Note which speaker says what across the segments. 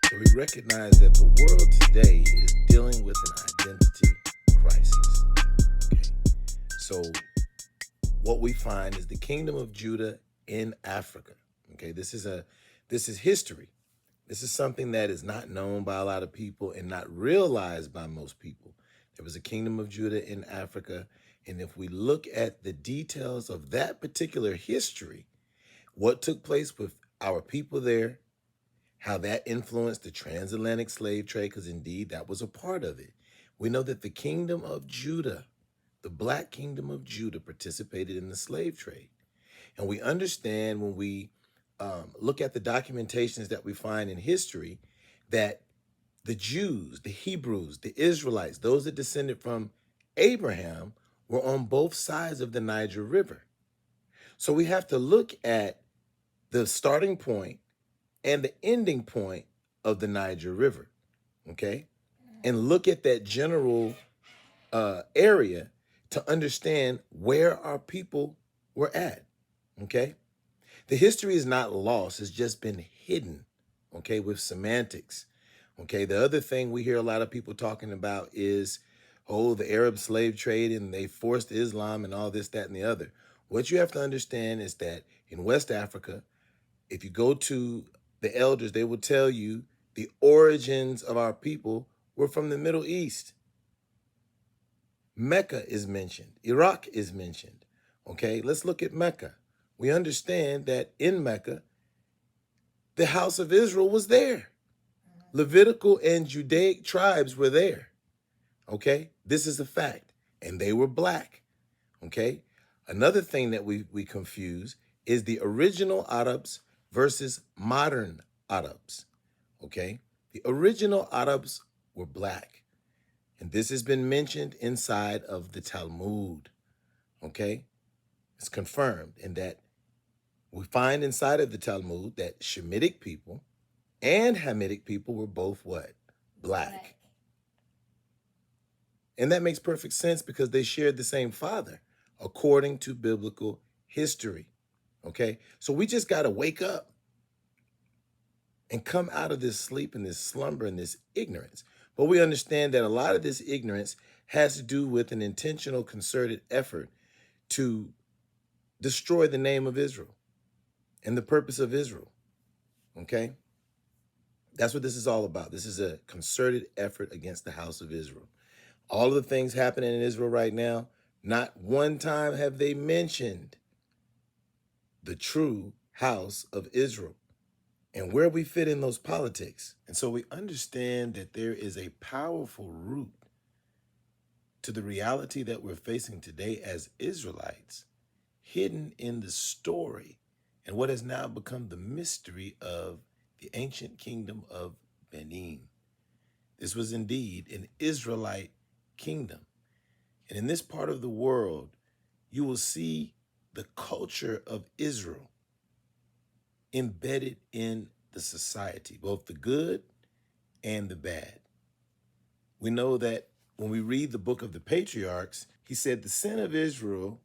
Speaker 1: So we recognize that the world today is dealing with an identity crisis. Okay. So what we find is the kingdom of Judah in Africa. Okay, this is history. This is something that is not known by a lot of people and not realized by most people. There was a kingdom of Judah in Africa, and if we look at the details of that particular history, what took place with our people there, how that influenced the transatlantic slave trade, because indeed that was a part of it. We know that the kingdom of Judah, the black kingdom of Judah, participated in the slave trade. And we understand when we look at the documentations that we find in history that the Jews, the Hebrews, the Israelites, those that descended from Abraham, were on both sides of the Niger River. So we have to look at the starting point and the ending point of the Niger River, okay? And look at that general area to understand where our people were at, okay? The history is not lost, it's just been hidden, okay, with semantics, okay? The other thing we hear a lot of people talking about is, oh, the Arab slave trade and they forced Islam and all this, that, and the other. What you have to understand is that in West Africa, if you go to the elders, they will tell you the origins of our people were from the Middle East. Mecca is mentioned. Iraq is mentioned. Okay, let's look at Mecca. We understand that in Mecca, the house of Israel was there. Levitical and Judaic tribes were there. Okay, this is a fact. And they were black. Okay, another thing that we confuse is the original Arabs versus modern Arabs. Okay, the original Arabs were black. And this has been mentioned inside of the Talmud. Okay, it's confirmed in that we find inside of the Talmud that Shemitic people and Hamitic people were both what? Black. And that makes perfect sense because they shared the same father according to biblical history. Okay, so we just got to wake up and come out of this sleep and this slumber and this ignorance. But we understand that a lot of this ignorance has to do with an intentional, concerted effort to destroy the name of Israel and the purpose of Israel. Okay? That's what this is all about. This is a concerted effort against the house of Israel. All of the things happening in Israel right now, not one time have they mentioned the true house of Israel and where we fit in those politics. And so we understand that there is a powerful root to the reality that we're facing today as Israelites, hidden in the story and what has now become the mystery of the ancient kingdom of Benin. This was indeed an Israelite kingdom. And in this part of the world, you will see the culture of Israel embedded in the society, both the good and the bad. We know that when we read the book of the patriarchs, he said the sin of Israel,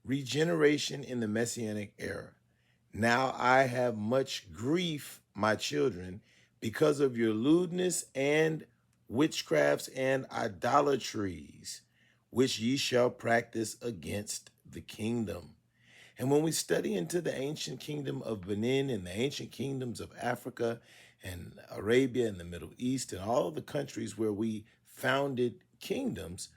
Speaker 1: regeneration in the Messianic era. Now I have much grief, my children, because of your lewdness and witchcrafts and idolatries, which ye shall practice against the kingdom. And when we study into the ancient kingdom of Benin and the ancient kingdoms of Africa and Arabia and the Middle East and all of the countries where we founded kingdoms,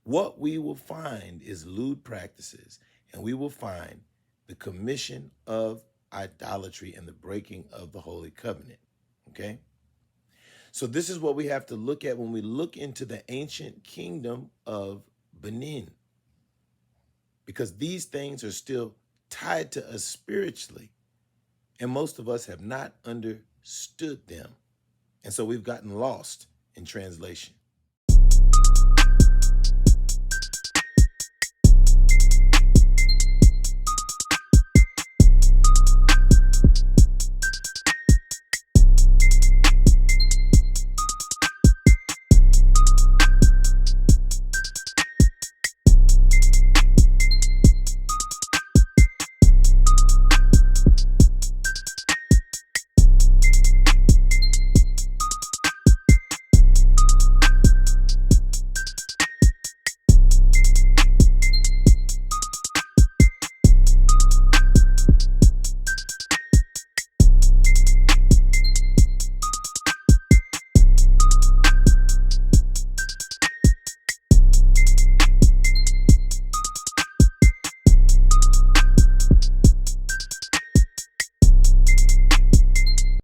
Speaker 1: what we will find is lewd practices, and we will find the commission of idolatry and the breaking of the Holy Covenant, okay? So this is what we have to look at when we look into the ancient kingdom of Benin, because these things are still tied to us spiritually, and most of us have not understood them. And so we've gotten lost in translation.